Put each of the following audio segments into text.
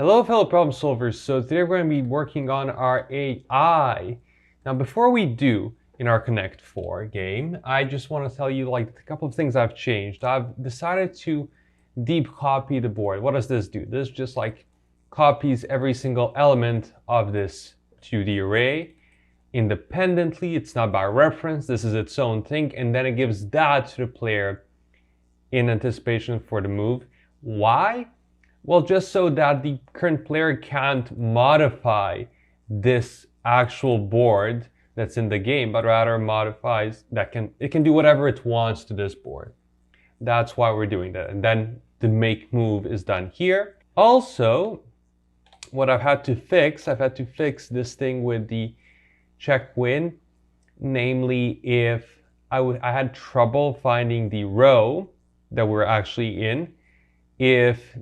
Hello fellow problem solvers. So today we're going to be working on our AI. Now before we do in our Connect 4 game, I just want to tell you like a couple of things I've changed. I've decided to deep copy the board. What does this do? This just like copies every single element of this 2D array independently. It's not by reference. This is its own thing. And then it gives that to the player in anticipation for the move. Why? Well, just so that the current player can't modify this actual board that's in the game, but rather modifies it can do whatever it wants to this board. That's why we're doing that. And then the make move is done here. Also, what I've had to fix this thing with the check win, namely if I had trouble finding the row that we're actually in. If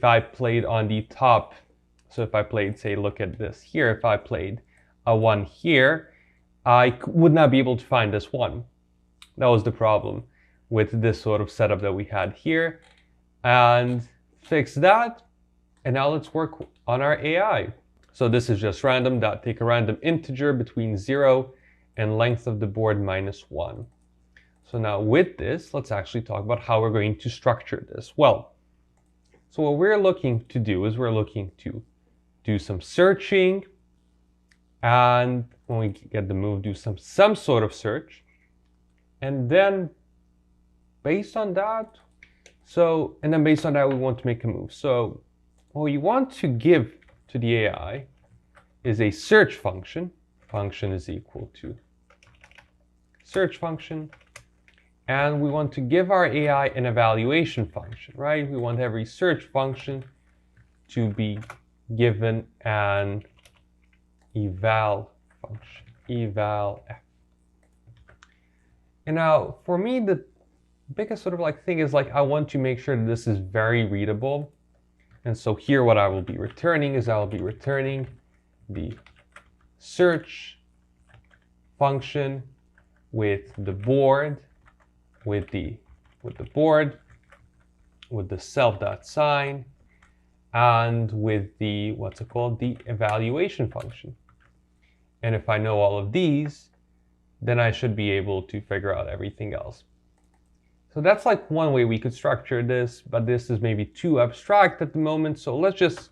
I played on the top, so if I played, say, look at this here, if I played a 1 here, I would not be able to find this 1. That was the problem with this sort of setup that we had here. And fix that, and now let's work on our AI. So this is just random, take a random integer between 0 and length of the board -1. So now with this, let's actually talk about how we're going to structure this. Well, so what we're looking to do is we're looking to do some searching, and when we get the move, do some sort of search. And then based on that, we want to make a move. So what we want to give to the AI is a search function. Function is equal to search function. And we want to give our AI an evaluation function, right? We want every search function to be given an eval function, eval f. And now, for me, the biggest sort of like thing is like I want to make sure that this is very readable. And so here what I will be returning is I will be returning the search function with the board, with the board, with the self.sign, and with the, the evaluation function. And if I know all of these, then I should be able to figure out everything else. So that's like one way we could structure this, but this is maybe too abstract at the moment. So let's just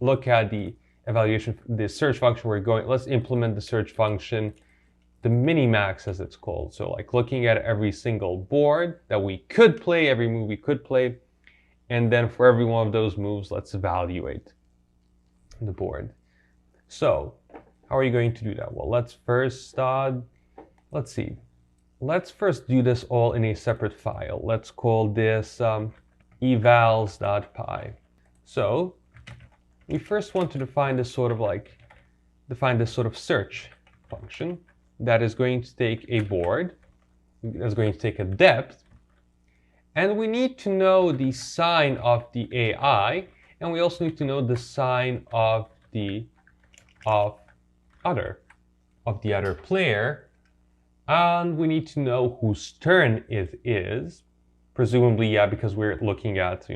look at the evaluation, the search function we're going. Let's implement the search function, the minimax as it's called. So like looking at every single board that we could play, every move we could play. And then for every one of those moves, let's evaluate the board. So how are you going to do that? Well, let's first, let's first do this all in a separate file. Let's call this evals.py. So we first want to define this sort of search function that is going to take a board, that's going to take a depth, and we need to know the sign of the AI, and we also need to know the sign of the other player, and we need to know whose turn it is, presumably, yeah, because we're looking at,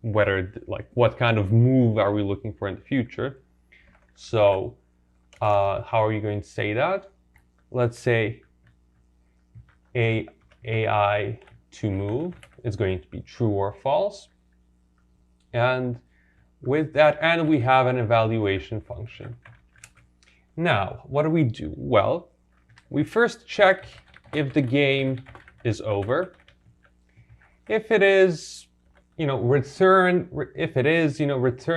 whether, like, what kind of move are we looking for in the future. So how are you going to say that? Let's say AI to move is going to be true or false. And with that, and we have an evaluation function. Now, what do we do? Well, we first check if the game is over. If it is, return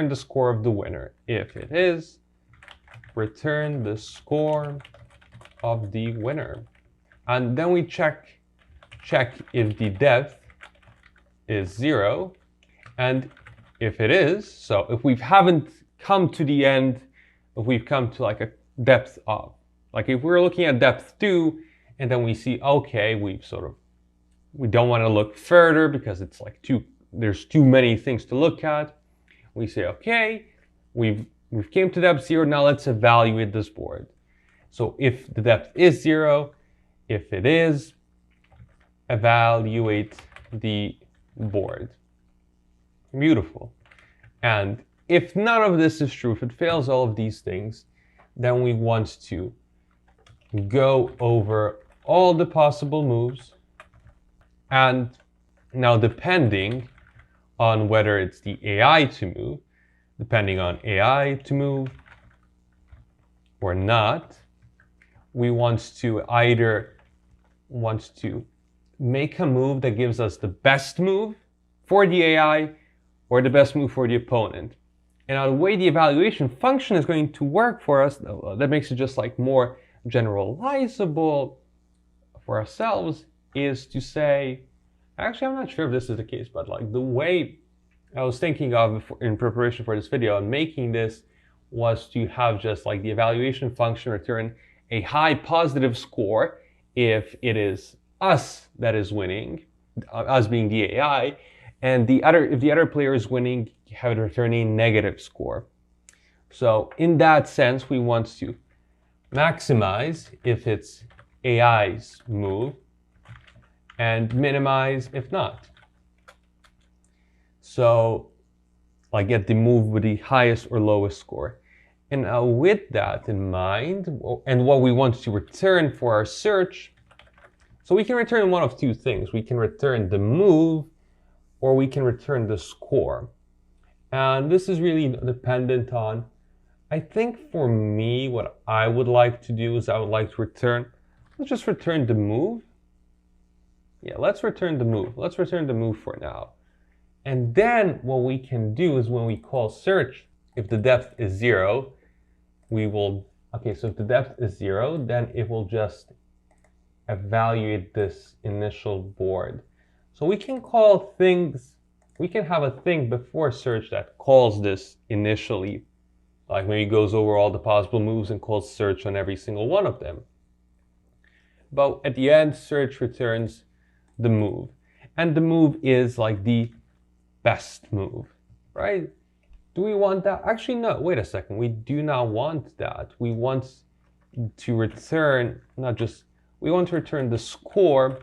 the score of the winner. If it is, return the score of the winner. And then we check if the depth is 0. And if it is, so if we haven't come to the end, if we've come to like a depth of, like if we're looking at depth 2, and then we see, okay, we don't want to look further because it's like there's too many things to look at. We say, okay, we've came to depth 0, now let's evaluate this board. So if the depth is 0, if it is, evaluate the board. Beautiful. And if none of this is true, if it fails all of these things, then we want to go over all the possible moves. And now, depending on whether it's the AI to move, depending on AI to move or not, we want to either make a move that gives us the best move for the AI or the best move for the opponent. And now the way the evaluation function is going to work for us, that makes it just like more generalizable for ourselves, is to say, actually, I'm not sure if this is the case, but like the way I was thinking of in preparation for this video and making this was to have just like the evaluation function return a high positive score if it is us that is winning, us being the AI, and if the other player is winning, have it return a negative score. So in that sense, we want to maximize if it's AI's move and minimize if not. So like get the move with the highest or lowest score. And now with that in mind, and what we want to return for our search, so we can return one of two things. We can return the move or we can return the score. And this is really dependent on, I think for me, what I would like to do is I would like to return, let's just return the move. Yeah, let's return the move. Let's return the move for now. And then what we can do is when we call search, if the depth is 0, we will, okay, so if the depth is 0, then it will just evaluate this initial board. So we can call things, we can have a thing before search that calls this initially, like maybe goes over all the possible moves and calls search on every single one of them. But at the end, search returns the move. And the move is like the best move, right? Do we want that? Actually, no, wait a second. We do not want that. We want to return, we want to return the score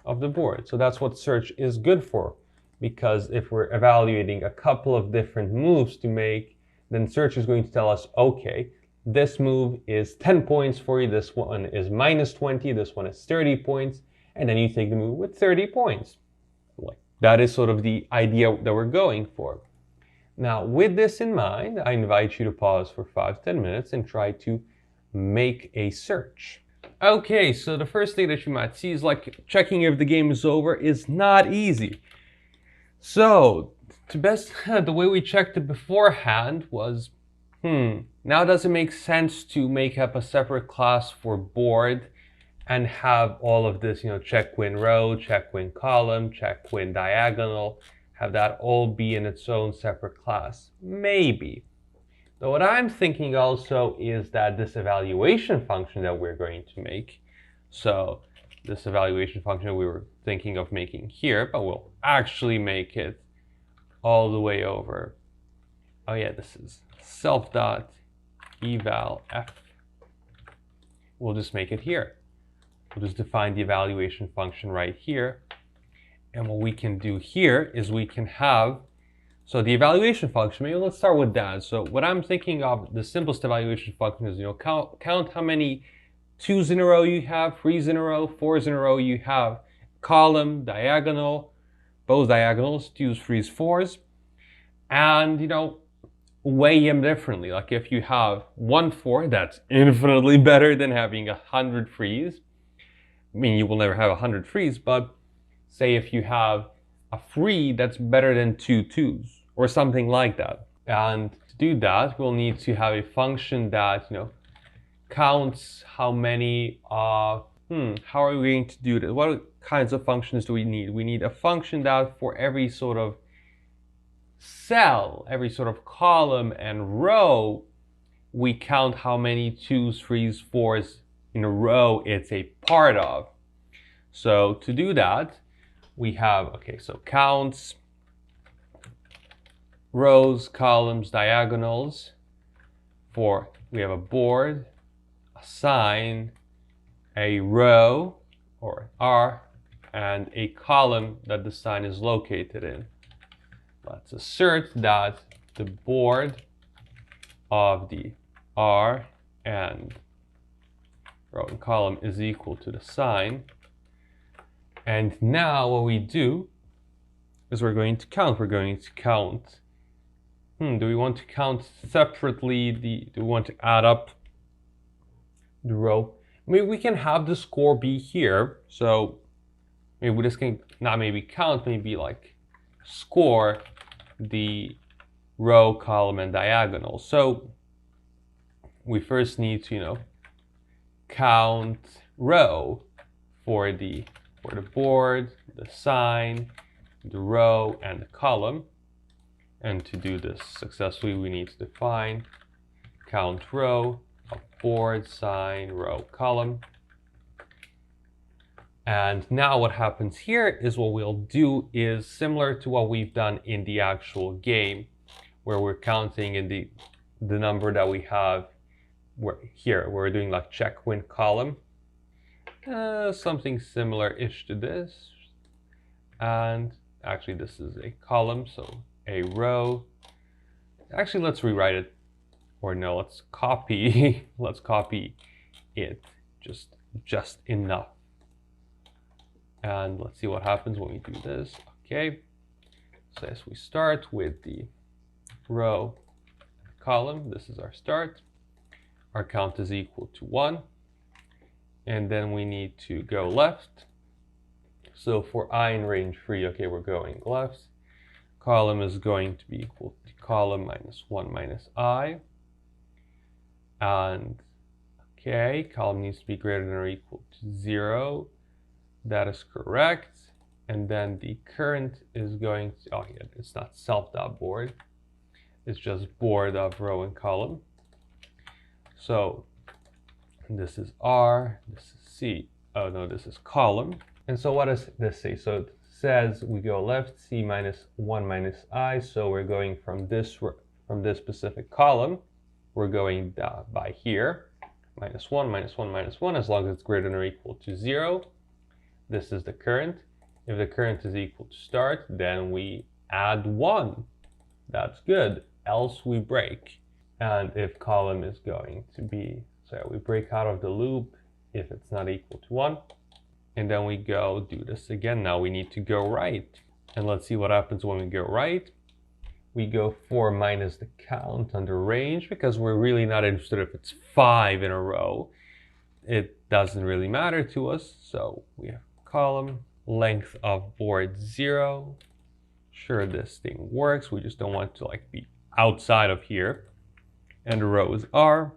of the board. So that's what search is good for. Because if we're evaluating a couple of different moves to make, then search is going to tell us, okay, this move is 10 points for you, this one is minus 20, this one is 30 points, and then you take the move with 30 points. That is sort of the idea that we're going for. Now, with this in mind, I invite you to pause for 5-10 minutes and try to make a search. Okay, so the first thing that you might see is like checking if the game is over is not easy. So, the way we checked it beforehand was, now does it make sense to make up a separate class for board and have all of this, check win row, check win column, check win diagonal, have that all be in its own separate class? Maybe. But what I'm thinking also is that this evaluation function that we're going to make, so this evaluation function we were thinking of making here, but we'll actually make it all the way over. Oh yeah, this is self.eval f. We'll just make it here. We'll just define the evaluation function right here. And what we can do here is we can have, so the evaluation function, maybe let's start with that. So what I'm thinking of, the simplest evaluation function is, count how many 2s in a row you have, 3s in a row, 4s in a row you have, column, diagonal, both diagonals, 2s, 3s, 4s, and, weigh them differently. Like if you have 1 4, that's infinitely better than having 100 3s. I mean, you will never have 100 3s, but say if you have a 3, that's better than 2 2s, or something like that. And to do that, we'll need to have a function that, counts how many, how are we going to do this? What kinds of functions do we need? We need a function that for every sort of cell, every sort of column and row, we count how many 2s, 3s, 4s in a row it's a part of. So to do that, we have, okay, so counts, rows, columns, diagonals. We have a board, assign, a row, or R, and a column that the sign is located in. Let's assert that the board of the R and row and column is equal to the sign. And now what we do is we're going to count. We're going to count. Do we want to count separately? Do we want to add up the row? Maybe we can have the score be here. So maybe we just can not maybe count, maybe like score the row, column, and diagonal. So we first need to, count row for the board, the sign, the row, and the column. And to do this successfully, we need to define count row of board, sign, row, column. And now what happens here is what we'll do is similar to what we've done in the actual game, where we're counting in the number that we have here. We're doing like check win column. Something similar-ish to this. And actually this is a column, so a row. Actually, let's rewrite it. Or no, let's copy. Let's copy it just enough. And let's see what happens when we do this. Okay. So as we start with the row column, this is our start. Our count is equal to 1. And then we need to go left. So for I in range 3, okay, we're going left. Column is going to be equal to column minus 1 minus I. And okay, column needs to be greater than or equal to 0. That is correct. And then the current is going to, oh yeah, it's not self.board. It's just board of row and column. So this is R, this is C. Oh no, this is column. And so what does this say? So it says we go left, C minus 1 minus I. So we're going from this specific column. We're going by here, minus 1, minus 1, minus 1, as long as it's greater than or equal to 0. This is the current. If the current is equal to start, then we add 1. That's good. Else we break. And if column is going to be, so we break out of the loop if it's not equal to 1. And then we go do this again. Now we need to go right. And let's see what happens when we go right. We go 4 minus the count under range because we're really not interested if it's 5 in a row. It doesn't really matter to us. So we have column, length of board 0. Sure, this thing works. We just don't want to like be outside of here. And the rows are,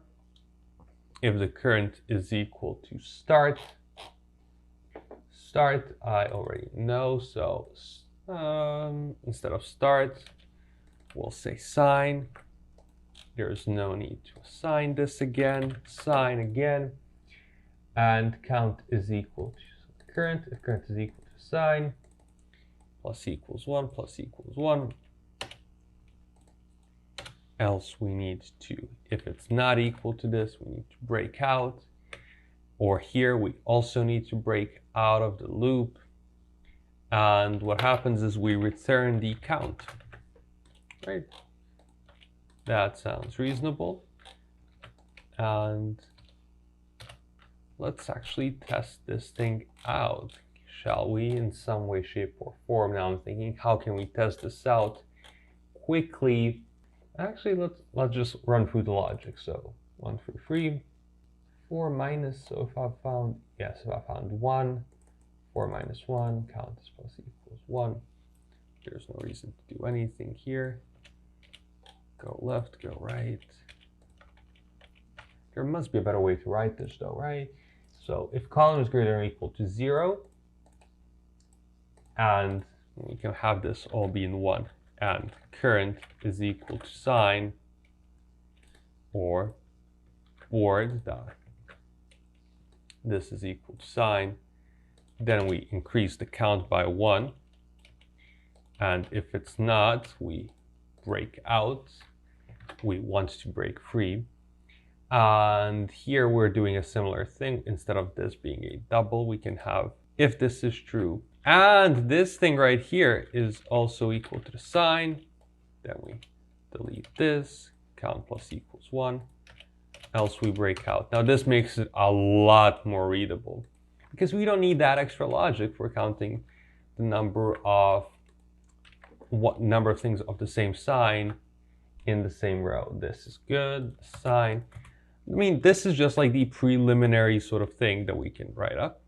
if the current is equal to start, I already know. So instead of start, we'll say sign. There's no need to assign this again. Sign again. And count is equal to current. If current is equal to sign, plus equals 1, plus equals 1. Else we need to, if it's not equal to this, we need to break out. Or here we also need to break out of the loop. And what happens is we return the count. Right? That sounds reasonable. And let's actually test this thing out, shall we, in some way, shape, or form. Now I'm thinking, how can we test this out quickly? Actually, let's just run through the logic. So 1 through 3, 4 minus. So if I found, yes, if I found 1, 4 minus 1, count is plus equals 1. There's no reason to do anything here. Go left, go right. There must be a better way to write this though, right? So if column is greater than or equal to 0, and we can have this all be in 1, and current is equal to sign, or board dot this is equal to sign, then we increase the count by 1. And if it's not, we break out. We want to break free. And here we're doing a similar thing. Instead of this being a double, we can have, if this is true, and this thing right here is also equal to the sign, then we delete this, count plus equals 1, else we break out. Now this makes it a lot more readable because we don't need that extra logic for counting the number of things of the same sign in the same row. This is good, sign. I mean, this is just like the preliminary sort of thing that we can write up.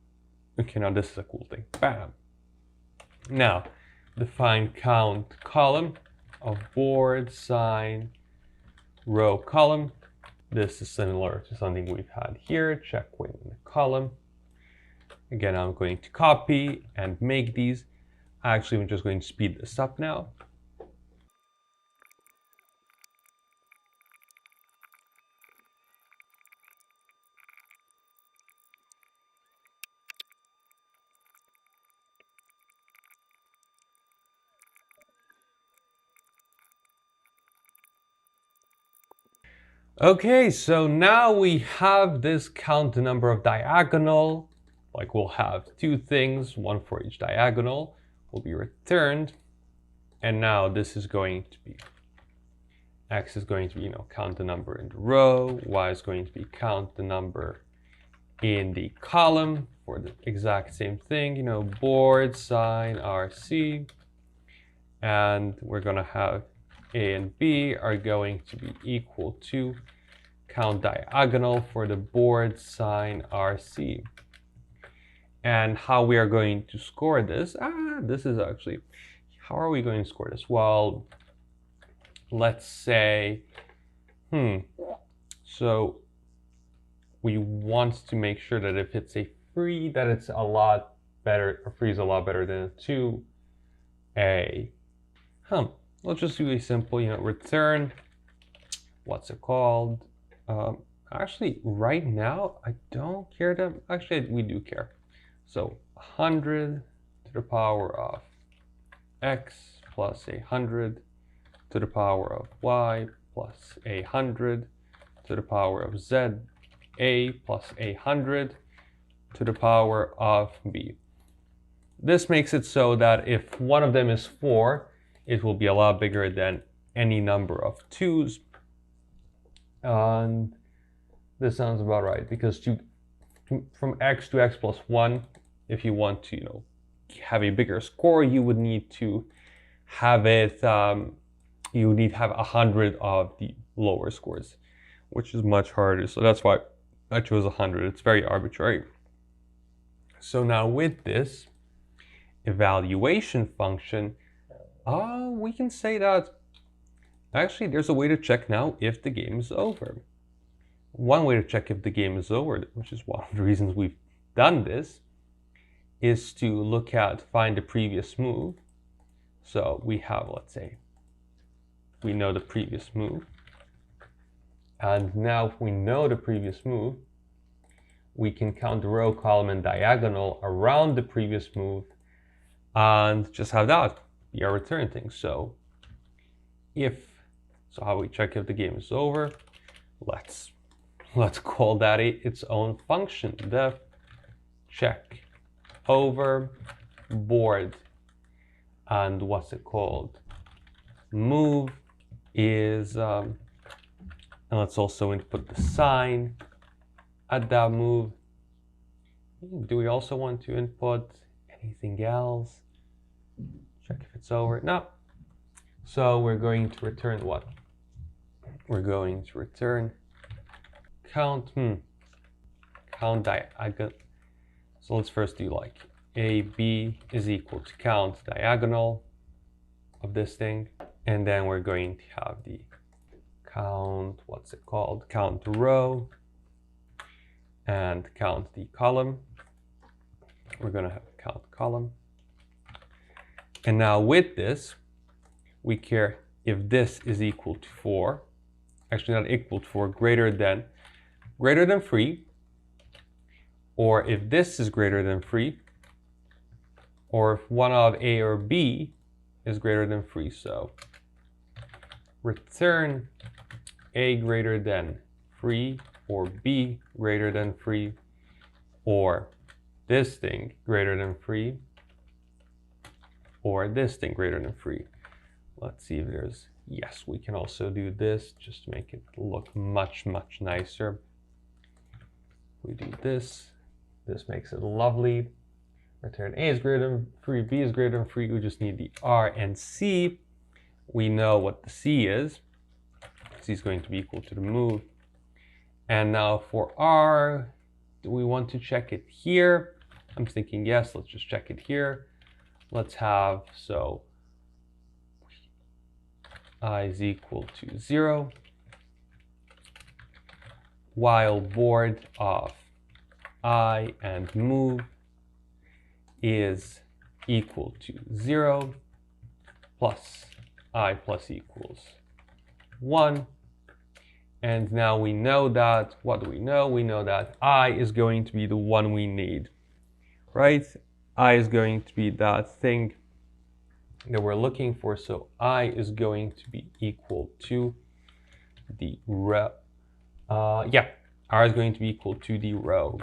Okay, now this is a cool thing. Bam. Now, define count column of board, sign, row, column. This is similar to something we've had here. Check within the column. Again, I'm going to copy and make these. Actually, I'm just going to speed this up now. Okay, so now we have this count the number of diagonal. Like we'll have two things, one for each diagonal, will be returned. And now this is going to be, X is going to be, count the number in the row. Y is going to be count the number in the column for the exact same thing, board, sign, RC. And we're going to have A and B are going to be equal to count diagonal for the board, sign, RC. And how we are going to score this, this is actually, how are we going to score this? Well, let's say, so we want to make sure that if it's a free, that it's a lot better, a free is a lot better than a 2A. Let's just do a simple, return, what's it called? Actually, right now, I don't care that, actually, we do care. So 100 to the power of X plus 100 to the power of Y plus 100 to the power of Z, A plus 100 to the power of B. This makes it so that if one of them is 4, it will be a lot bigger than any number of 2's. And this sounds about right, because from X to X plus 1, if you want to, have a bigger score, you would need to have it, you would need to have 100 of the lower scores, which is much harder. So that's why I chose 100. It's very arbitrary. So now with this evaluation function, we can say that actually there's a way to check now if the game is over. One way to check if the game is over, which is one of the reasons we've done this, is to look at, find the previous move. So we have, let's say, we know the previous move. And now if we know the previous move, we can count the row, column, and diagonal around the previous move and just have that be our return thing. So how we check if the game is over? Let's call that its own function. Def check over board, and what's it called? Move is, and let's also input the sign at that move. Do we also want to input anything else? Check if it's over. No. So we're going to return what? We're going to return count, count diagonal. So let's first do like AB is equal to count diagonal of this thing. And then we're going to have the count, what's it called? Count the row and count the column. We're going to have count column. And now with this, we care if this is equal to 4, actually not equal to 4, greater than 3, or if this is greater than 3, or if one of A or B is greater than 3. So return A greater than 3, or B greater than 3, or this thing greater than 3, or this thing greater than 3. Let's see if there's yes, we can also do this just to make it look much, much nicer. We do this. This makes it lovely. Return A is greater than 3, B is greater than 3. We just need the R and C. We know what the C is. C is going to be equal to the move. And now for R, do we want to check it here? I'm thinking yes, let's just check it here. Let's have, so I is equal to 0, while board of I and move is equal to 0 plus I plus equals 1. And now we know that, what do we know? We know that I is going to be the one we need, right? I is going to be that thing that we're looking for. So I is going to be equal to the row. Yeah, R is going to be equal to the row.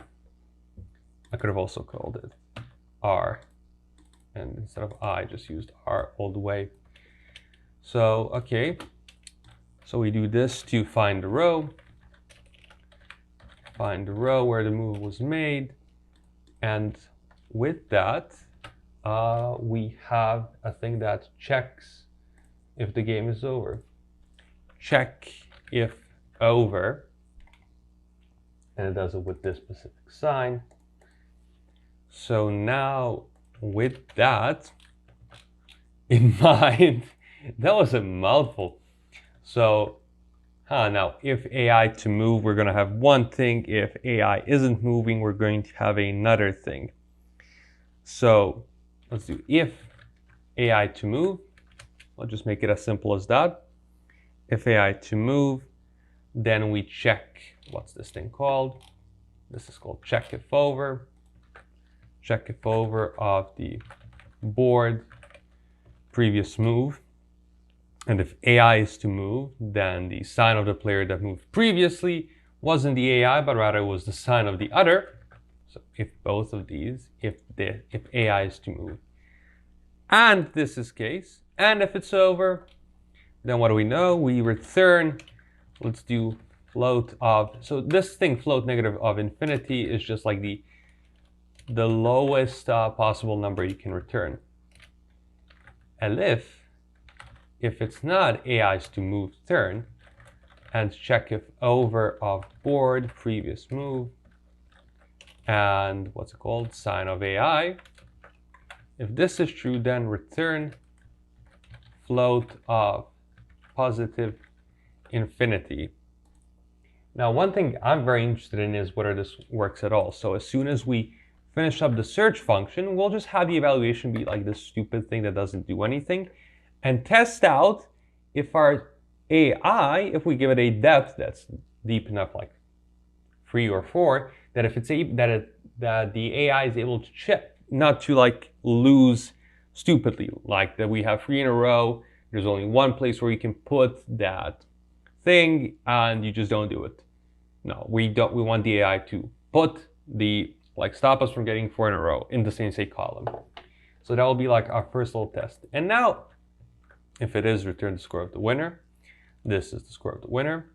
I could have also called it R. And instead of I, just used R all the way. So, okay. So we do this to find the row. Find the row where the move was made. And with that, we have a thing that checks if the game is over. Check if over. And it does it with this specific sign. So now with that in mind, that was a mouthful. So now if AI to move, we're going to have one thing. If AI isn't moving, we're going to have another thing. So let's do if AI to move. I'll just make it as simple as that. If AI to move, then we check, what's this thing called? This is called check if over. Check if over of the board previous move. And if AI is to move, then the sign of the player that moved previously wasn't the AI, but rather was the sign of the other. So if both of these, if AI is to move, and this is case, and if it's over, then what do we know? We return, let's do float of, so this thing float negative of infinity is just like the lowest possible number you can return. And if it's not AI's to move turn, and check if over of board previous move, and what's it called, sign of AI. If this is true, then return float of positive infinity. Now, one thing I'm very interested in is whether this works at all. So as soon as we finish up the search function, we'll just have the evaluation be like this stupid thing that doesn't do anything, and test out if our AI, if we give it a depth that's deep enough, like 3 or 4, that if it's that the AI is able to check, not to like lose stupidly, like that we have 3 in a row, there's only one place where you can put that thing and you just don't do it. No, we don't. We want the AI to put the, like, stop us from getting 4 in a row in the same say column. So that will be like our first little test. And now, if it is, return the score of the winner. This is the score of the winner.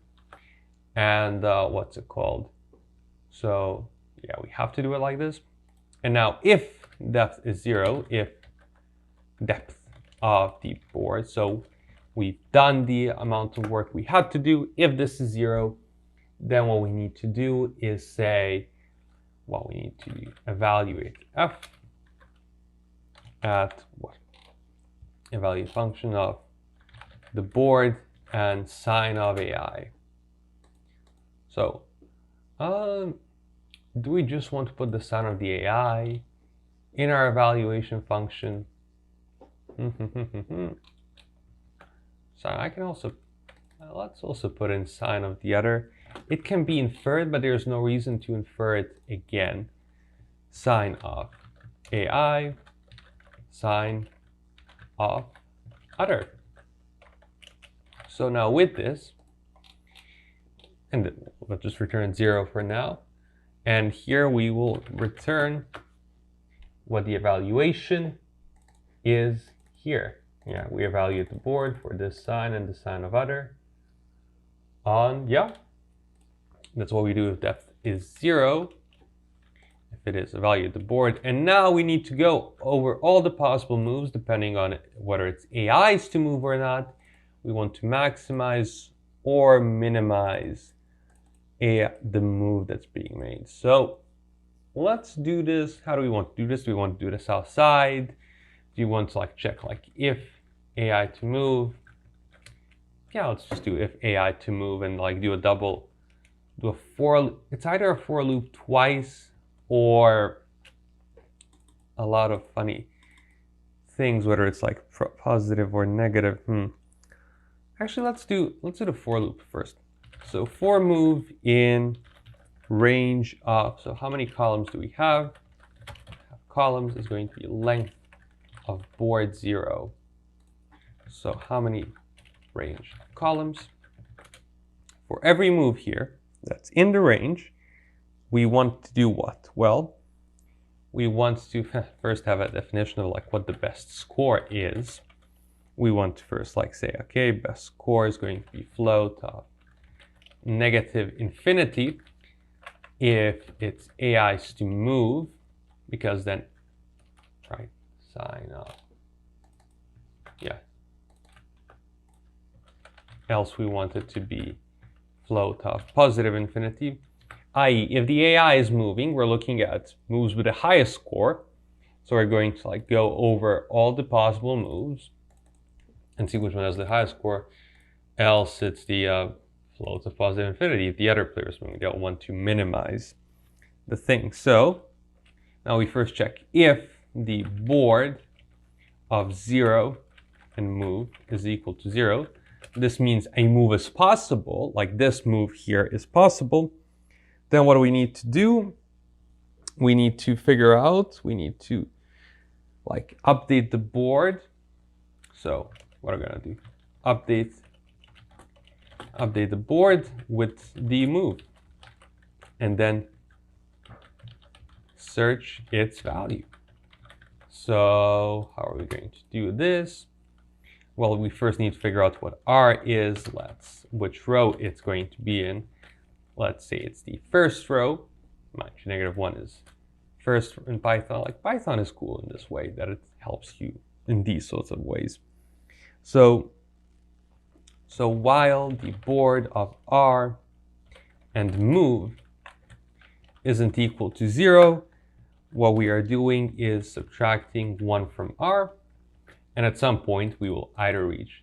And what's it called? So yeah, we have to do it like this. And now if depth is 0, if depth of the board, so we've done the amount of work we had to do. If this is 0, then what we need to do is say, well, we need to evaluate f at what? Evaluate function of the board and sign of AI. So, do we just want to put the sign of the AI in our evaluation function? So I can also, let's also put in sign of the other. It can be inferred, but there's no reason to infer it again. Sign of AI, sign of other. So now with this, and let's just return 0 for now. And here we will return what the evaluation is here. Yeah, we evaluate the board for this sign and the sign of other. Yeah, that's what we do if depth is 0. If it is, evaluate the board. And now we need to go over all the possible moves depending on whether it's AIs to move or not. We want to maximize or minimize the move that's being made. So let's do this. How do we want to do this? Do we want to do this outside? Do you want to like check like if AI to move? Yeah, let's just do if AI to move and like do a for. It's either a for loop twice or a lot of funny things, whether it's like positive or negative. Actually, let's do the for loop first. So for move in range of, so how many columns do we have? Columns is going to be length of board 0. So how many range columns? For every move here that's in the range, we want to do what? Well, we want to first have a definition of like what the best score is. We want to first like say, okay, best score is going to be float of negative infinity if it's AIs to move, because then, right, sign of, yeah. Else we want it to be float of positive infinity, i.e. if the AI is moving, we're looking at moves with the highest score. So we're going to like go over all the possible moves and see which one has the highest score. Else it's the floats of positive infinity if the other player is moving. They'll want to minimize the thing. So now we first check if the board of 0 and move is equal to 0. This means a move is possible, like this move here is possible. Then what do we need to do? We need to figure out, we need to like update the board. So what are we gonna do? Update the board with the move and then search its value. So how are we going to do this? Well, we first need to figure out what R is, which row it's going to be in. Let's say it's the first row. Mind you, -1 is first in Python. Like Python is cool in this way that it helps you in these sorts of ways. So while the board of R and move isn't equal to 0, what we are doing is subtracting 1 from R. And at some point, we will either reach,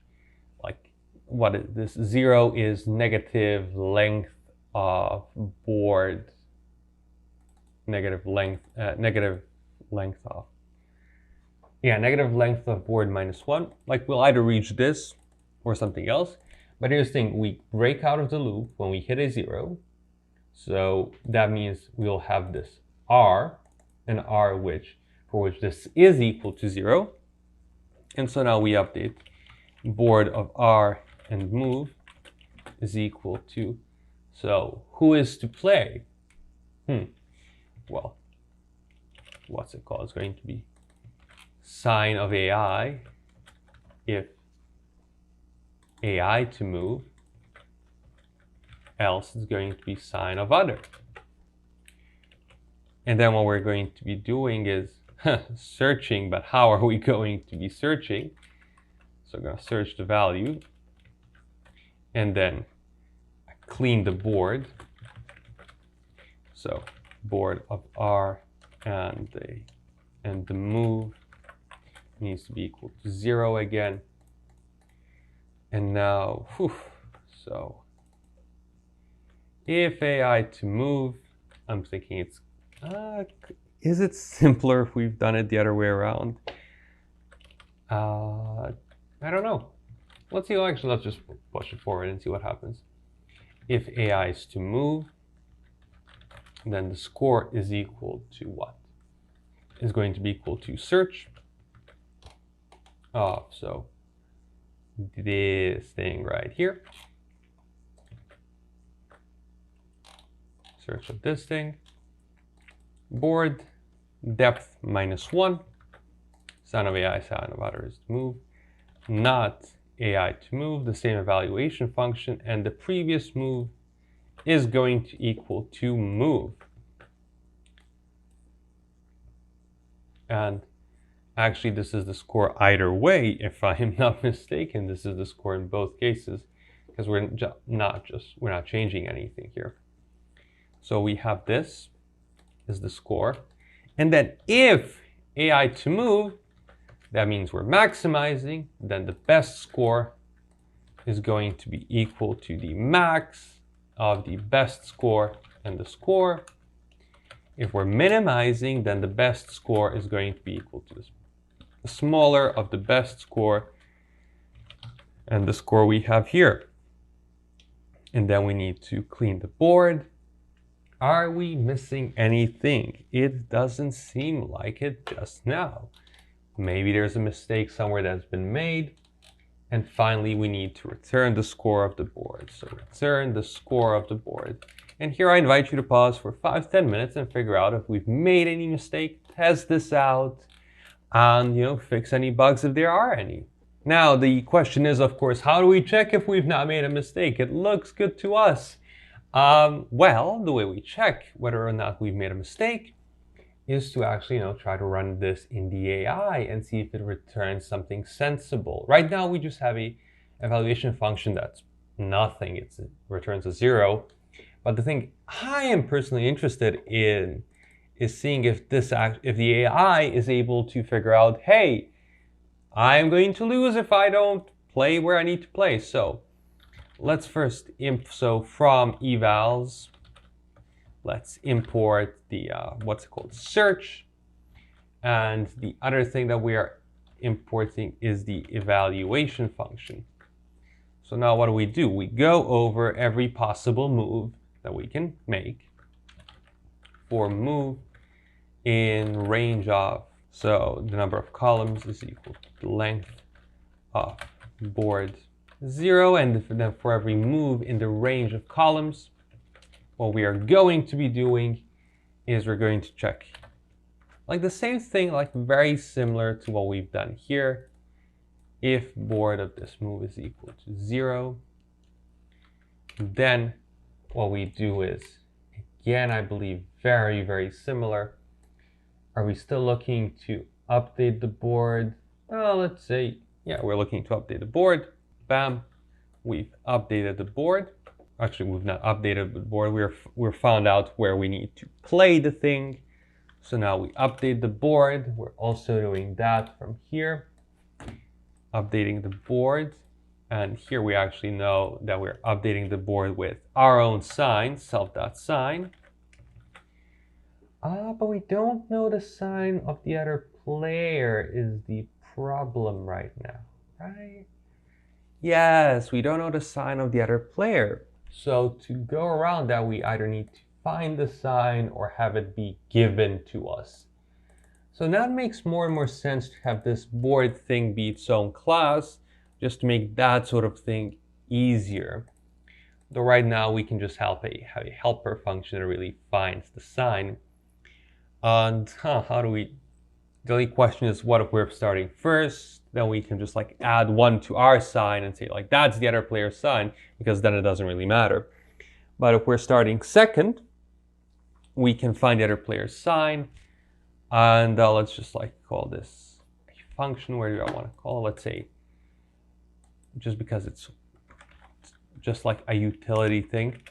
like, what is this? 0 is negative length of board, negative length of board -1. Like, we'll either reach this or something else. But here's the thing, we break out of the loop when we hit a 0. So that means we'll have this R, an R for which this is equal to 0. And so now we update board of R and move is equal to, so who is to play? Well, what's it called? It's going to be sign of AI if AI to move, else it's going to be sign of other. And then what we're going to be doing is searching, but how are we going to be searching? So I'm going to search the value and then clean the board. So board of R and the move needs to be equal to 0 again. And now, so if AI to move, I'm thinking it's, is it simpler if we've done it the other way around? I don't know. Let's see, actually, let's just push it forward and see what happens. If AI is to move, then the score is equal to what? Is going to be equal to search. So this thing right here. Search of this thing. Board depth -1. Sign of AI, sign of other is to move. not AI to move, the same evaluation function, and the previous move is going to equal to move. And actually, this is the score either way, if I am not mistaken. This is the score in both cases, because we're not changing anything here. So we have this is the score. And then if AI to move, that means we're maximizing, then the best score is going to be equal to the max of the best score and the score. If we're minimizing, then the best score is going to be equal to the smaller of the best score and the score we have here. And then we need to clean the board. Are we missing anything? It doesn't seem like it just now. Maybe there's a mistake somewhere that's been made. And finally, we need to return the score of the board. So return the score of the board. And here I invite you to pause for 5-10 minutes and figure out if we've made any mistake, test this out, and fix any bugs if there are any. Now, the question is, of course, how do we check if we've not made a mistake? It looks good to us. Well, the way we check whether or not we've made a mistake is to actually try to run this in the AI and see if it returns something sensible. Right now, we just have a evaluation function that's nothing. It returns a 0. But the thing I am personally interested in is seeing if the AI is able to figure out, hey, I'm going to lose if I don't play where I need to play. So let's first from evals, let's import the search. And the other thing that we are importing is the evaluation function. So now what do? We go over every possible move that we can make for move in range of, so the number of columns is equal to the length of board 0, and then for every move in the range of columns, what we are going to be doing is we're going to check like the same thing, like very similar to what we've done here. If board of this move is equal to 0, then what we do is, again, I believe very, very similar. Are we still looking to update the board? Well, let's say, yeah, we're looking to update the board. Bam, we've updated the board. Actually, we've not updated the board. We're found out where we need to play the thing. So now we update the board. We're also doing that from here, updating the board. And here we actually know that we're updating the board with our own sign, self.sign. But we don't know the sign of the other player is the problem right now, right? Yes, we don't know the sign of the other player. So to go around that, we either need to find the sign or have it be given to us. So now it makes more and more sense to have this board thing be its own class, just to make that sort of thing easier. Though right now we can just have a helper function that really finds the sign. And how do we, the only question is, what if we're starting first? Then we can just like add 1 to our sign and say like that's the other player's sign, because then it doesn't really matter. But if we're starting second, we can find the other player's sign. And let's just like call this a function. Where do I want to call it? Let's say, just because it's just like a utility thing.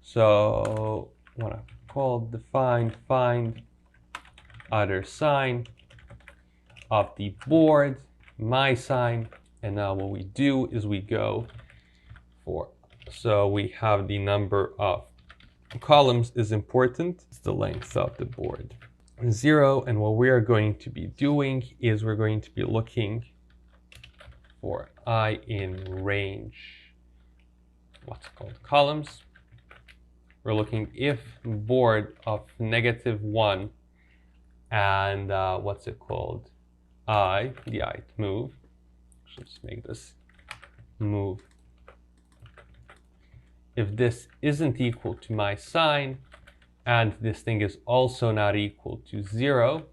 So I want to call define find other sign of the board, my sign. And now what we do is we go for, so we have the number of columns is important. It's the length of the board 0. And what we are going to be doing is we're going to be looking for I in range, columns. We're looking if board of -1 and I, the I move. Let's make this move. If this isn't equal to my sign, and this thing is also not equal to 0,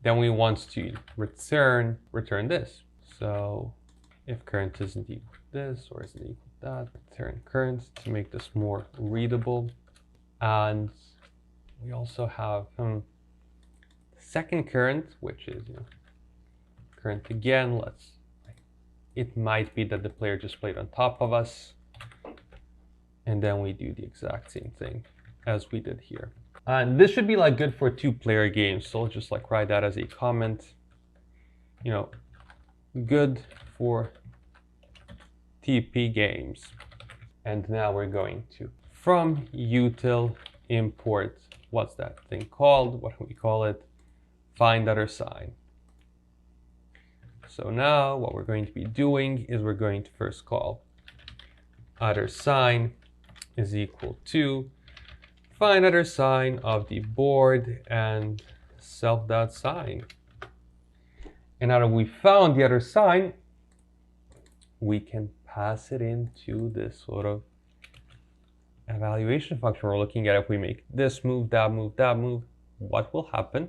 then we want to return this. So if current isn't equal to this or isn't equal to that, return current to make this more readable. And we also have second current, which is current again. It might be that the player just played on top of us, and then we do the exact same thing as we did here. And this should be like good for 2-player games. So I'll just like write that as a comment. Good for TP games. And now we're going to from util import, what's that thing called? What do we call it? Find other sign. So now what we're going to be doing is we're going to first call other sign is equal to find other sign of the board and self.sign. And now that we found the other sign, we can pass it into this sort of evaluation function. We're looking at if we make this move, that move, that move, what will happen?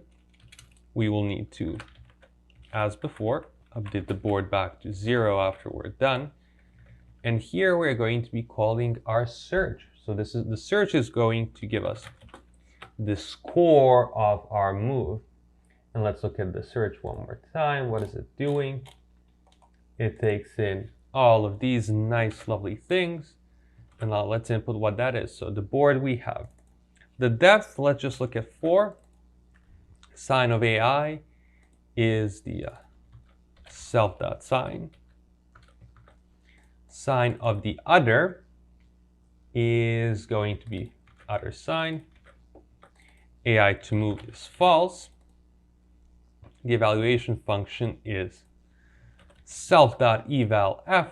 We will need to, as before, update the board back to 0 after we're done. And here we're going to be calling our search. So the search is going to give us the score of our move. And let's look at the search one more time. What is it doing? It takes in all of these nice, lovely things. And now let's input what that is. So the board we have. The depth, let's just look at 4. Sign of AI is the self.sign. Sign of the other is going to be other sign. AI to move is false. The evaluation function is self.evalf.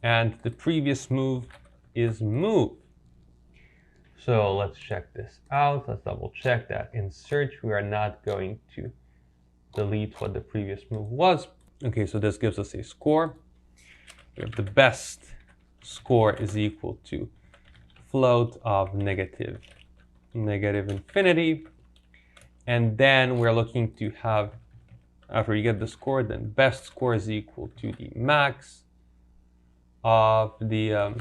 And the previous move is move. So let's check this out. Let's double check that in search we are not going to delete what the previous move was. Okay, so this gives us a score. We have the best score is equal to float of negative infinity. And then we're looking to have, after you get the score, then best score is equal to the max of the,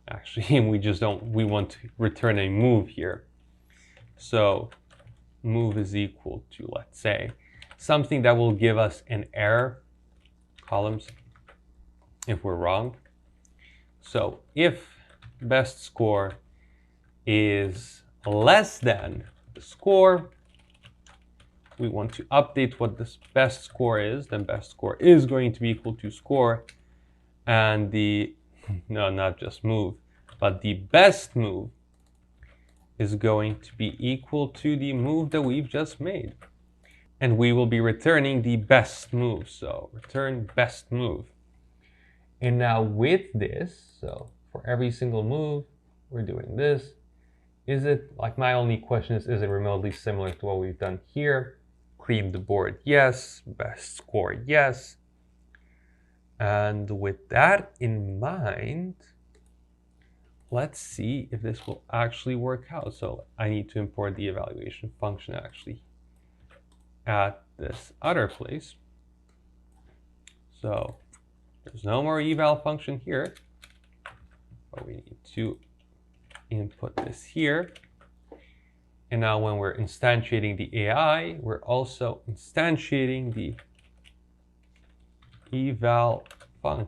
actually, we want to return a move here. So move is equal to, let's say, something that will give us an error, columns, if we're wrong. So if best score is less than the score, we want to update what this best score is. Then best score is going to be equal to score, and the, no, not just move, but the best move is going to be equal to the move that we've just made. And we will be returning the best move. So return best move. And now with this, so for every single move, we're doing this. Is it, like, my only question is it remotely similar to what we've done here? Clean the board, yes. Best score, yes. And with that in mind, let's see if this will actually work out. So I need to import the evaluation function actually at this other place. So there's no more eval function here, but we need to input this here. And now when we're instantiating the AI, we're also instantiating the eval func.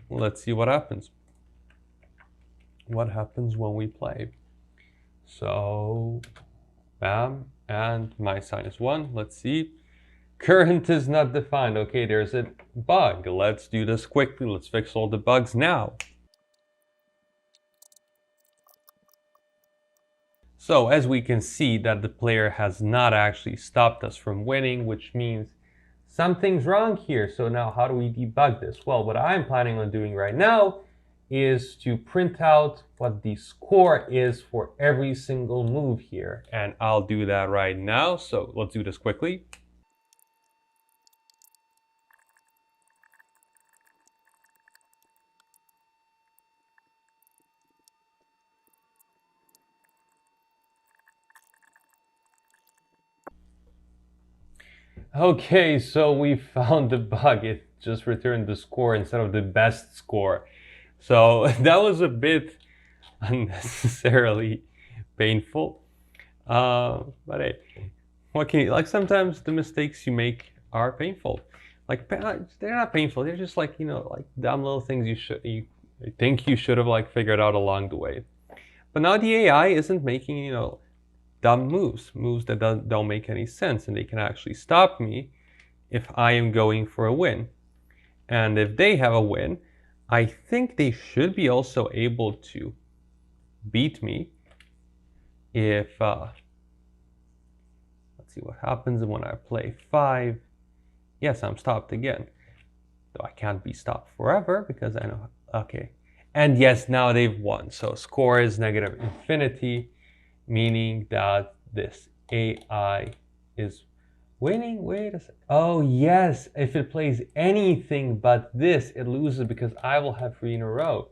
Let's see what happens. What happens when we play? So, bam, and my sign is 1. Let's see. Current is not defined. Okay, there's a bug. Let's do this quickly. Let's fix all the bugs now. So as we can see that the player has not actually stopped us from winning, which means something's wrong here. So now how do we debug this? Well, what I'm planning on doing right now is to print out what the score is for every single move here. And I'll do that right now. So let's do this quickly. Okay, so we found the bug. It just returned the score instead of the best score. So that was a bit unnecessarily painful. But hey, what can you, like, sometimes the mistakes you make are painful. Like, they're not painful. They're just like, like dumb little things you think you should have like figured out along the way. But now the AI isn't making, dumb moves that don't make any sense, and they can actually stop me if I am going for a win. And if they have a win, I think they should be also able to beat me if, let's see what happens when I play 5. Yes, I'm stopped again. Though I can't be stopped forever because I know, okay. And yes, now they've won. So score is negative infinity, meaning that this AI is winning. Wait a second. Oh, yes. If it plays anything but this, it loses because I will have 3 in a row.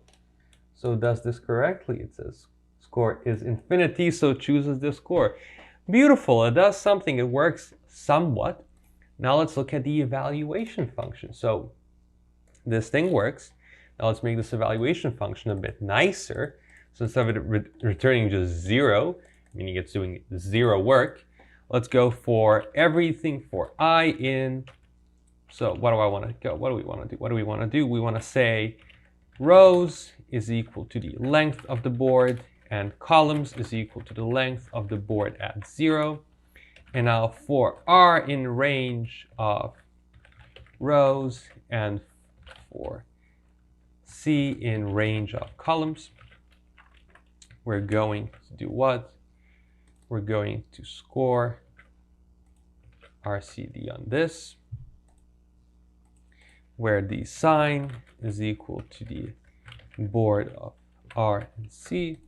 So it does this correctly. It says score is infinity, so it chooses this score. Beautiful. It does something. It works somewhat. Now let's look at the evaluation function. So this thing works. Now let's make this evaluation function a bit nicer. So instead of it returning just 0, meaning it's doing 0 work, let's go for everything for I in. So what do I want to go? What do we want to do? What do we want to do? We want to say rows is equal to the length of the board, and columns is equal to the length of the board at 0. And now for R in range of rows and for C in range of columns, we're going to do what? We're going to score RCD on this, where the sign is equal to the board of R and C.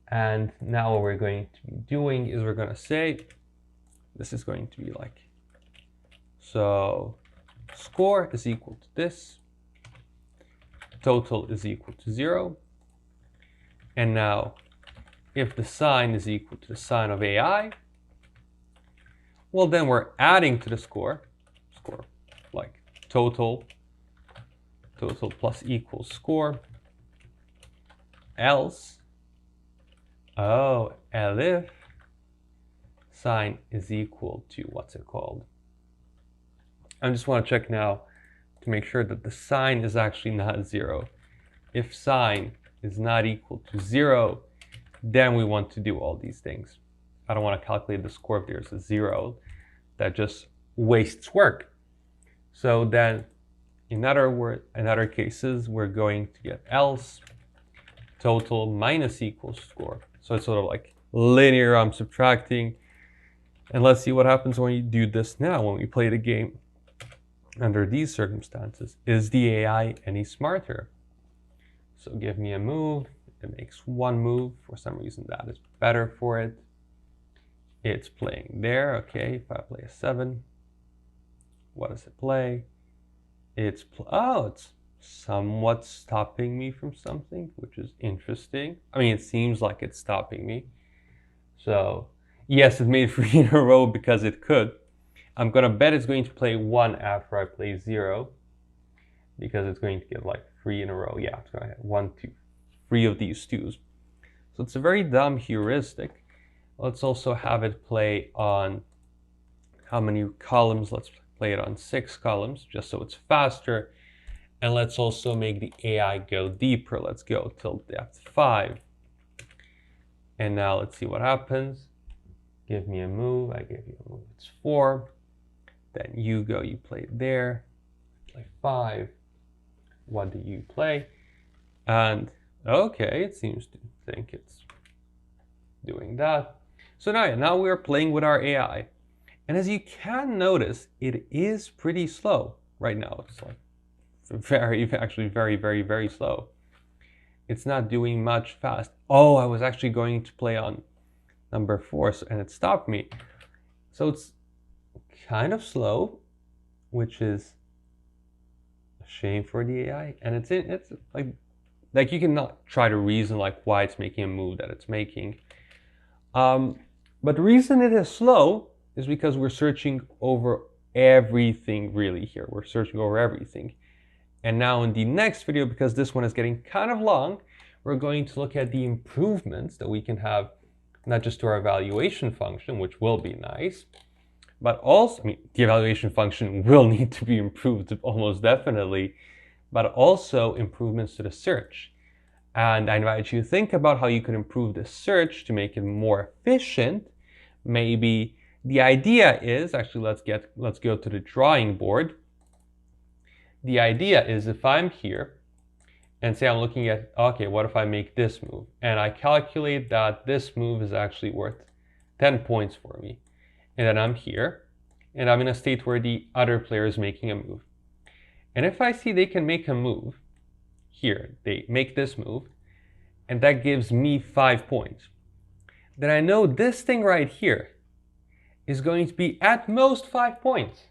And now what we're going to be doing is we're going to say, this is going to be like, so score is equal to this, total is equal to 0. And now if the sign is equal to the sign of AI, well, then we're adding to the score like total plus equals score, else, elif sign is equal to, what's it called? I just want to check now to make sure that the sign is actually not 0. If sign is not equal to 0, then we want to do all these things. I don't want to calculate the score if there's a 0. That just wastes work. So then in other cases, we're going to get else total minus equals score. So it's sort of like linear. I'm subtracting. And let's see what happens when you do this now, when we play the game under these circumstances. Is the AI any smarter? So give me a move. It makes 1 move. For some reason, that is better for it. It's playing there. Okay, if I play a 7, what does it play? It's somewhat stopping me from something, which is interesting. I mean, it seems like it's stopping me. So yes, it made 3 in a row because it could. I'm gonna bet it's going to play 1 after I play 0, because it's going to get like 3 in a row. Yeah, it's gonna have 1, 2, 3 of these 2s. So it's a very dumb heuristic. Let's also have it play on how many columns? Let's play it on 6 columns, just so it's faster. And let's also make the AI go deeper. Let's go till depth 5. And now let's see what happens. Give me a move. I give you a move. It's 4. Then you go, you play there. Play 5. What do you play? And okay, it seems to think it's doing that. So now we're playing with our AI. And as you can notice, it is pretty slow right now. It's like actually very, very, very slow. It's not doing much fast. Oh, I was actually going to play on number 4, and it stopped me. So it's kind of slow, which is a shame for the AI. And it's like you cannot try to reason like why it's making a move that it's making. But the reason it is slow is because we're searching over everything really here. We're searching over everything. And now in the next video, because this one is getting kind of long, we're going to look at the improvements that we can have, not just to our evaluation function, which will be nice, but also, the evaluation function will need to be improved almost definitely, but also improvements to the search. And I invite you to think about how you can improve the search to make it more efficient. Maybe the idea is, actually let's go to the drawing board. The idea is, if I'm here and say I'm looking at, okay, what if I make this move? And I calculate that this move is actually worth 10 points for me. And then I'm here, and I'm in a state where the other player is making a move. And if I see they can make a move, here, they make this move, and that gives me 5 points, then I know this thing right here is going to be at most 5 points.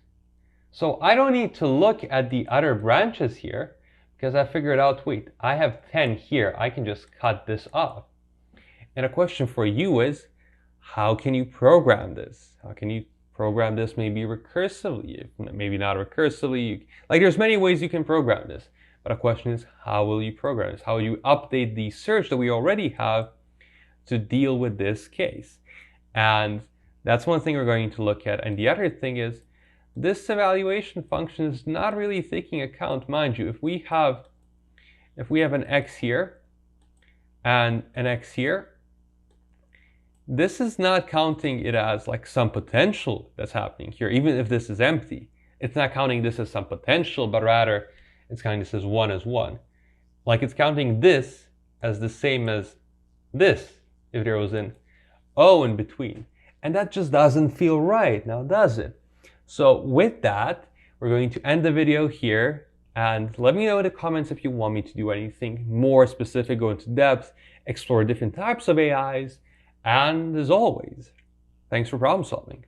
So I don't need to look at the other branches here, because I figured out, wait, I have 10 here. I can just cut this off. And a question for you is, how can you program this? How can you program this maybe recursively? Maybe not recursively. Like, there's many ways you can program this. But a question is, how will you program this? How will you update the search that we already have to deal with this case? And that's one thing we're going to look at. And the other thing is, this evaluation function is not really taking account, mind you, if we have an x here and an x here, this is not counting it as like some potential that's happening here, even if this is empty. It's not counting this as some potential, but rather it's counting this as 1 as 1. Like, it's counting this as the same as this, if there was an O in between. And that just doesn't feel right, now does it? So with that, we're going to end the video here, and let me know in the comments if you want me to do anything more specific, go into depth, explore different types of AIs, and as always, thanks for problem solving.